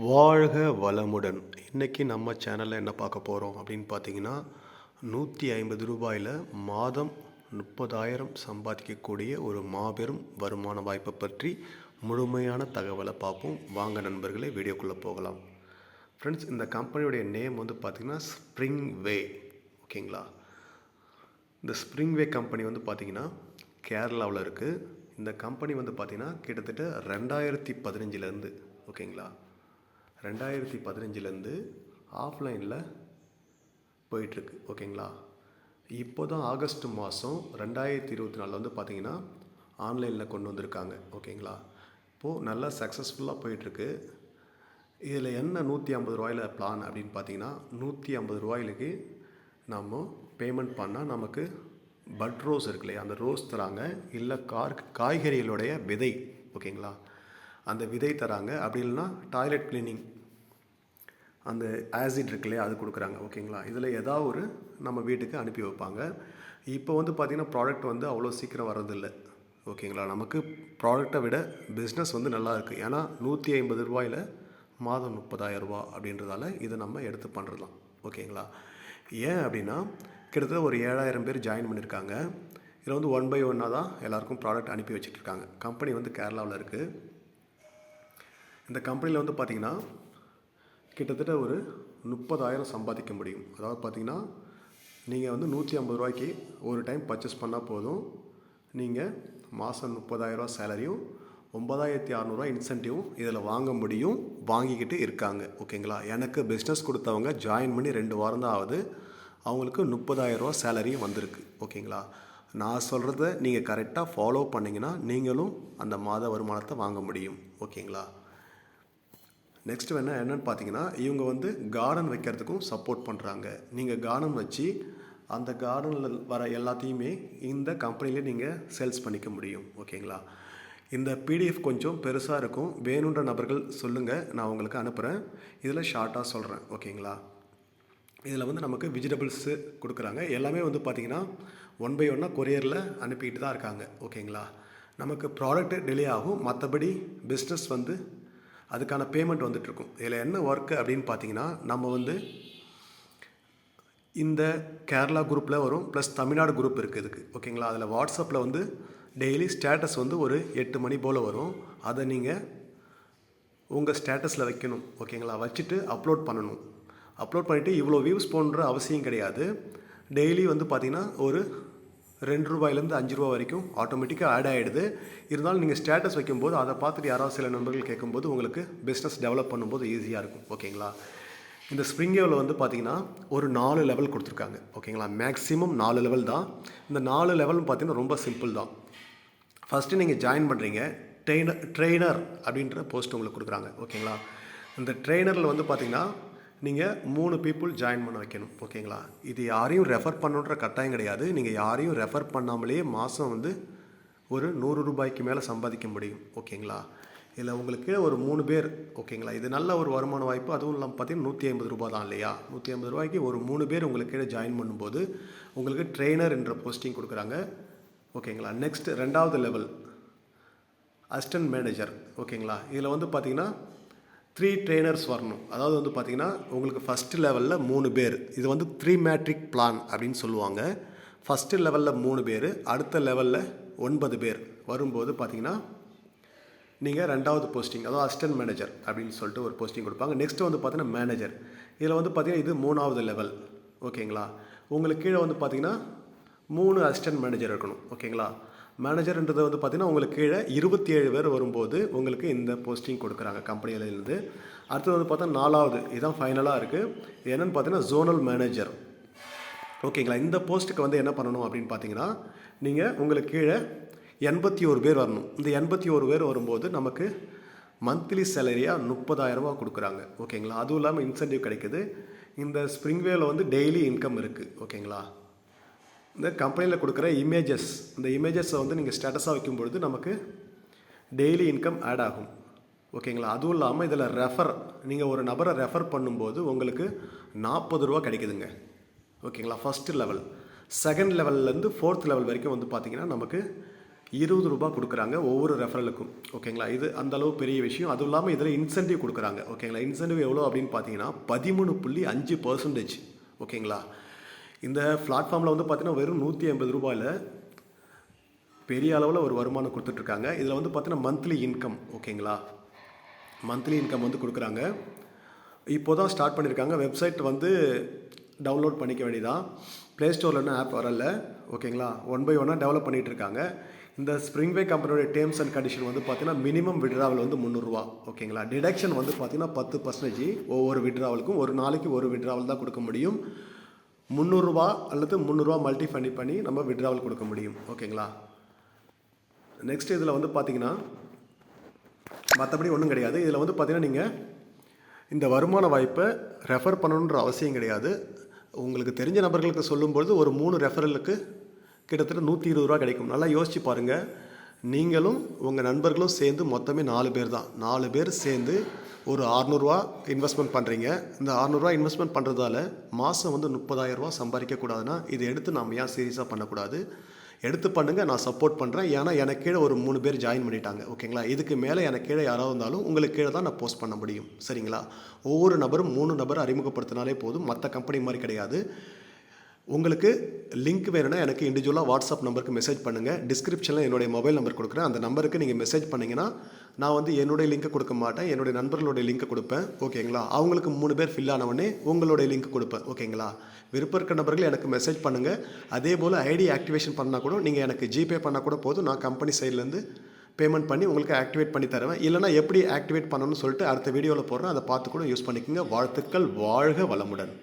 வாழ்க வளமுடன். இன்றைக்கி நம்ம சேனலில் என்ன பார்க்க போகிறோம் அப்படின்னு பார்த்தீங்கன்னா, ரூ. 150 மாதம் 30,000 சம்பாதிக்கக்கூடிய ஒரு மாபெரும் வருமான வாய்ப்பை பற்றி முழுமையான தகவலை பார்ப்போம். வாங்க நண்பர்களே, வீடியோக்குள்ளே போகலாம். ஃப்ரெண்ட்ஸ், இந்த கம்பெனியுடைய நேம் வந்து பார்த்திங்கன்னா ஸ்ப்ரிங் வே. ஓகேங்களா? இந்த ஸ்ப்ரிங் வே கம்பெனி வந்து பார்த்திங்கன்னா கேரளாவில் இருக்குது. இந்த கம்பெனி வந்து பார்த்திங்கன்னா கிட்டத்தட்ட 2015 ஓகேங்களா, 2015 ஆஃப்லைனில் போயிட்டுருக்கு. ஓகேங்களா? இப்போ தான் ஆகஸ்ட் மாதம் 2024 வந்து பார்த்திங்கன்னா ஆன்லைனில் கொண்டு வந்திருக்காங்க. ஓகேங்களா? இப்போது நல்லா சக்ஸஸ்ஃபுல்லாக போயிட்டுருக்கு. இதில் என்ன ரூ. 150 பிளான் அப்படின்னு பார்த்தீங்கன்னா, ரூ. 150 நம்ம பேமெண்ட் பண்ணால் நமக்கு பட் ரோஸ் இருக்கு இல்லையா, அந்த ரோஸ் தராங்க. இல்லை காய்கறிகளுடைய விதை. ஓகேங்களா? அந்த விதை தராங்க. அப்படி இல்லைன்னா டாய்லெட் கிளீனிங் அந்த ஆசிட் இருக்கு இல்லையா, அது கொடுக்குறாங்க. ஓகேங்களா? இதில் ஏதாவது ஒரு நம்ம வீட்டுக்கு அனுப்பி வைப்பாங்க. இப்போ வந்து பார்த்திங்கன்னா ப்ராடக்ட் வந்து அவ்வளோ சீக்கிரம் வரதில்லை. ஓகேங்களா? நமக்கு ப்ராடக்டை விட பிஸ்னஸ் வந்து நல்லா இருக்குது. ஏன்னா ரூ. 150 மாதம் 30,000 அப்படின்றதால இதை நம்ம எடுத்து பண்ணுறலாம். ஓகேங்களா? ஏன் அப்படின்னா கிட்டத்தட்ட ஒரு 7,000 பேர் ஜாயின் பண்ணியிருக்காங்க. இதில் வந்து 1 by 1 தான் எல்லாேருக்கும் ப்ராடக்ட் அனுப்பி வச்சுட்ருக்காங்க. கம்பெனி வந்து கேரளாவில் இருக்குது. இந்த கம்பெனியில் வந்து பார்த்திங்கன்னா கிட்டத்தட்ட ஒரு 30,000 சம்பாதிக்க முடியும். அதாவது பார்த்திங்கன்னா நீங்கள் வந்து ரூ. 150 ஒரு டைம் பர்ச்சேஸ் பண்ணால் போதும். நீங்கள் மாதம் 30,000 சேலரியும் 9,600 இன்சென்டிவும் இதில் வாங்க முடியும். வாங்கிக்கிட்டு இருக்காங்க. ஓகேங்களா? எனக்கு பிஸ்னஸ் கொடுத்தவங்க ஜாயின் பண்ணி 2 வாரம் தான் ஆகுது. அவங்களுக்கு 30,000 சேலரியும் வந்திருக்கு. ஓகேங்களா? நான் சொல்கிறத நீங்கள் கரெக்டாக ஃபாலோ பண்ணிங்கன்னா நீங்களும் அந்த மாத வருமானத்தை வாங்க முடியும். ஓகேங்களா? நெக்ஸ்ட் என்னென்னு பார்த்தீங்கன்னா, இவங்க வந்து கார்டன் வைக்கிறதுக்கும் சப்போர்ட் பண்ணுறாங்க. நீங்கள் கார்டன் வச்சு அந்த கார்டனில் வர எல்லாத்தையுமே இந்த கம்பெனிலே நீங்கள் சேல்ஸ் பண்ணிக்க முடியும். ஓகேங்களா? இந்த பிடிஎஃப் கொஞ்சம் பெருசாக இருக்கும். வேணுன்ற நபர்கள் சொல்லுங்கள், நான் உங்களுக்கு அனுப்புகிறேன். இதில் ஷார்ட்டாக சொல்கிறேன். ஓகேங்களா? இதில் வந்து நமக்கு வெஜிடபிள்ஸு கொடுக்குறாங்க. எல்லாமே வந்து பார்த்திங்கன்னா 1 by 1 கொரியரில் அனுப்பிக்கிட்டு தான் இருக்காங்க. ஓகேங்களா? நமக்கு ப்ராடக்ட்டு டிலே ஆகும். மற்றபடி பிஸ்னஸ் வந்து அதுக்கான பேமெண்ட் வந்துட்டுருக்கும். இதில் என்ன ஒர்க்கு அப்படின்னு பார்த்தீங்கன்னா, நம்ம வந்து இந்த கேரளா குரூப்பில் வரும், ப்ளஸ் தமிழ்நாடு குரூப் இருக்குது இதுக்கு. ஓகேங்களா? அதில் வாட்ஸ்அப்பில் வந்து டெய்லி ஸ்டேட்டஸ் வந்து ஒரு 8 மணி போல் வரும். அதை நீங்கள் உங்கள் ஸ்டேட்டஸில் வைக்கணும். ஓகேங்களா? வச்சுட்டு அப்லோட் பண்ணணும். அப்லோட் பண்ணிவிட்டு இவ்வளோ வியூஸ் போன்ற அவசியம் கிடையாது. டெய்லி வந்து பார்த்திங்கன்னா ஒரு ரூ. 2 5 வரைக்கும் ஆட்டோமேட்டிக்காக ஆட் ஆகிடுது. இருந்தாலும் நீங்கள் ஸ்டேட்டஸ் வைக்கும்போது அதை பார்த்துட்டு யாராவது சில நண்பர்கள் கேட்கும்போது உங்களுக்கு பிஸ்னஸ் டெவலப் பண்ணும்போது ஈஸியாக இருக்கும். ஓகேங்களா? இந்த ஸ்ப்ரிங்கேவில் வந்து பார்த்திங்கன்னா ஒரு 4 லெவல் கொடுத்துருக்காங்க. ஓகேங்களா? மேக்ஸிமம் 4 லெவல் தான். இந்த 4 லெவல்னு பார்த்திங்கன்னா ரொம்ப சிம்பிள் தான். ஃபஸ்ட்டு நீங்கள் ஜாயின் பண்ணுறீங்க, ட்ரெயினர் அப்படின்ற போஸ்ட் உங்களுக்கு கொடுக்குறாங்க. ஓகேங்களா? இந்த ட்ரெயினரில் வந்து பார்த்திங்கன்னா நீங்கள் 3 பீப்புள் ஜாயின் பண்ண வைக்கணும். ஓகேங்களா? இது யாரையும் ரெஃபர் பண்ணுன்ற கட்டாயம் கிடையாது. நீங்கள் யாரையும் ரெஃபர் பண்ணாமலே மாதம் வந்து ஒரு ரூ. 100 மேலே சம்பாதிக்க முடியும். ஓகேங்களா? இதில் உங்களுக்கு ஒரு 3 பேர். ஓகேங்களா? இது நல்ல ஒரு வருமான வாய்ப்பு. அதுவும் இல்லாமல் பார்த்தீங்கன்னா ரூ. 150 தான் இல்லையா? ரூ. 150 ஒரு 3 பேர் உங்களுக்கு கீழே ஜாயின் பண்ணும்போது உங்களுக்கு ட்ரெயினர் என்ற போஸ்டிங் கொடுக்குறாங்க. ஓகேங்களா? நெக்ஸ்ட் 2வது லெவல் அசிஸ்டன்ட் மேனேஜர். ஓகேங்களா? இதில் வந்து பார்த்திங்கன்னா 3 ட்ரெயினர்ஸ் வரணும். அதாவது வந்து பார்த்திங்கன்னா உங்களுக்கு ஃபஸ்ட்டு லெவலில் 3 பேர். இது வந்து 3 மேட்ரிக் பிளான் அப்படின்னு சொல்லுவாங்க. ஃபஸ்ட்டு லெவலில் 3 பேர், அடுத்த லெவலில் 9 பேர் வரும்போது பார்த்திங்கன்னா நீங்கள் 2வது போஸ்டிங், அதாவது அசிஸ்டன்ட் மேனேஜர் அப்படின்னு சொல்லிட்டு ஒரு போஸ்டிங் கொடுப்பாங்க. நெக்ஸ்ட்டு வந்து பார்த்திங்கன்னா மேனேஜர். இதில் வந்து பார்த்திங்கன்னா இது 3வது லெவல். ஓகேங்களா? உங்களுக்கு கீழே வந்து பார்த்திங்கன்னா 3 அசிஸ்டன்ட் மேனேஜர் இருக்கணும். ஓகேங்களா? மேனேஜர்ன்றது வந்து பார்த்திங்கன்னா உங்களுக்கு கீழே 27 பேர் வரும்போது உங்களுக்கு இந்த போஸ்டிங் கொடுக்குறாங்க கம்பெனியிலேருந்து. அடுத்தது வந்து பார்த்தா 4வது, இதுதான் ஃபைனலாக இருக்குது. இது என்னென்னு பார்த்தீங்கன்னா ஜோனல் மேனேஜர். ஓகேங்களா? இந்த போஸ்ட்டுக்கு வந்து என்ன பண்ணணும் அப்படின்னு பார்த்தீங்கன்னா, நீங்கள் உங்களுக்கு கீழே 81 பேர் வரணும். இந்த 81 பேர் வரும்போது நமக்கு மந்த்லி சேலரியாக 30,000 கொடுக்குறாங்க. ஓகேங்களா? அதுவும் இல்லாமல் இன்சென்டிவ் கிடைக்குது. இந்த ஸ்ப்ரிங்வேவில் வந்து டெய்லி இன்கம் இருக்குது. ஓகேங்களா? இந்த கம்பெனியில் கொடுக்குற இமேஜஸ், இந்த இமேஜஸை வந்து நீங்கள் ஸ்டேட்டஸாக வைக்கும்பொழுது நமக்கு டெய்லி இன்கம் ஆட் ஆகும். ஓகேங்களா? அதுவும் இல்லாமல் இதில் நீங்கள் ஒரு நபரை ரெஃபர் பண்ணும்போது உங்களுக்கு ரூ. 40 கிடைக்குதுங்க. ஓகேங்களா? First level. செகண்ட் லெவல்லேருந்து 4th லெவல் வரைக்கும் வந்து பார்த்திங்கன்னா நமக்கு ரூ. 20 கொடுக்குறாங்க ஒவ்வொரு ரெஃபரலுக்கும். ஓகேங்களா, இது அந்தளவு பெரிய விஷயம். அதுவும் இல்லாமல் இதில் இன்சென்டிவ் கொடுக்குறாங்க. ஓகேங்களா, இன்சென்டிவ் எவ்வளோ அப்படின்னு பார்த்தீங்கன்னா 13.5%. ஓகேங்களா, இந்த பிளாட்ஃபார்மில் வந்து பார்த்தீங்கன்னா வெறும் ரூ. 150 பெரிய அளவில் ஒரு வருமானம் கொடுத்துட்ருக்காங்க. இதில் வந்து பார்த்தீங்கன்னா மந்த்லி இன்கம், ஓகேங்களா, மந்த்லி இன்கம் வந்து கொடுக்குறாங்க. இப்போ தான் ஸ்டார்ட் பண்ணியிருக்காங்க. வெப்சைட் வந்து டவுன்லோட் பண்ணிக்க வேண்டியதான். ப்ளே ஸ்டோரில் இன்னும் ஆப் வரல. ஓகேங்களா, 1 by 1 டெவலப் பண்ணிகிட்டு இருக்காங்க. இந்த ஸ்ப்ரிங்வே கம்பெனியோட டேர்ம்ஸ் அண்ட் கண்டிஷன் வந்து பார்த்தீங்கன்னா மினிமம் விட்ராவல் வந்து ரூ. 300. ஓகேங்களா, டிடக்ஷன் வந்து பார்த்தீங்கன்னா 10% ஒவ்வொரு விட்ராவலுக்கும். ஒரு நாளைக்கு ஒரு விட்ராவல் தான் கொடுக்க முடியும். ரூ. 300 அல்லது ரூ. 300 மல்டி பண்ணி நம்ம விட்ராவல் கொடுக்க முடியும். ஓகேங்களா, நெக்ஸ்ட் இதில் வந்து பார்த்தீங்கன்னா மற்றபடி ஒன்றும் கிடையாது. இதில் வந்து பார்த்தீங்கன்னா நீங்கள் இந்த வருமான வாய்ப்பை ரெஃபர் பண்ணணுன்ற அவசியம் கிடையாது. உங்களுக்கு தெரிஞ்ச நபர்களுக்கு சொல்லும்பொழுது ஒரு 3 ரெஃபரலுக்கு கிட்டத்தட்ட ரூ. 120 கிடைக்கும். நல்லா யோசிச்சு பாருங்கள். நீங்களும் உங்கள் நண்பர்களும் சேர்ந்து மொத்தமே 4 பேர் தான். 4 பேர் சேர்ந்து ஒரு ரூ. 600 இன்வெஸ்ட்மெண்ட் பண்ணுறீங்க. இந்த ரூ. 600 இன்வெஸ்ட்மெண்ட் பண்ணுறதால மாதம் வந்து ரூ. 30,000 சம்பாதிக்கக்கூடாதுன்னா இதை எடுத்து நாம் ஏன் சீரியஸாக பண்ணக்கூடாது? எடுத்து பண்ணுங்கள், நான் சப்போர்ட் பண்ணுறேன். ஏன்னா எனக்கு கீழே ஒரு 3 பேர் ஜாயின் பண்ணிட்டாங்க. ஓகேங்களா, இதுக்கு மேலே எனக்கு கீழே யாராவது இருந்தாலும் உங்களுக்கு கீழே தான் நான் போஸ்ட் பண்ண முடியும். சரிங்களா, ஒவ்வொரு நபரும் 3 நபர் அறிமுகப்படுத்தினாலே போதும். மற்ற கம்பெனி மாதிரி கிடையாது. உங்களுக்கு லிங்க் வேணும்னா எனக்கு இண்டிவிஜுவலாக வாட்ஸ்அப் நம்பருக்கு மெசேஜ் பண்ணுங்கள். டிஸ்கிரிப்ஷனில் என்னுடைய மொபைல் நம்பர் கொடுக்குறேன். அந்த நம்பருக்கு நீங்கள் மெசேஜ் பண்ணிங்கன்னா நான் வந்து என்னுடைய லிங்க்கை கொடுக்க மாட்டேன், என்னுடைய நண்பர்களுடைய லிங்க்கை கொடுப்பேன். ஓகேங்களா, அவங்களுக்கு 3 பேர் ஃபில் ஆனவொடனே உங்களுடைய லிங்க் கொடுப்பேன். ஓகேங்களா, விருப்பம் இருக்க நபர்கள் எனக்கு மெசேஜ் பண்ணுங்கள். அதே போல் ஐடி ஆக்டிவேஷன் பண்ணால் கூட நீங்கள் எனக்கு ஜிபே பண்ணால் கூட போதும். நான் கம்பெனி சைட்லேருந்து பேமெண்ட் பண்ணி உங்களுக்கு ஆக்டிவேட் பண்ணி தருவேன். இல்லைனா எப்படி ஆக்டிவேட் பண்ணணும்னு சொல்லிட்டு அடுத்த வீடியோவில் போடுறேன். அதை பார்த்து கூட யூஸ் பண்ணிக்கோங்க. வாழ்த்துக்கள். வாழ்க வளமுடன்.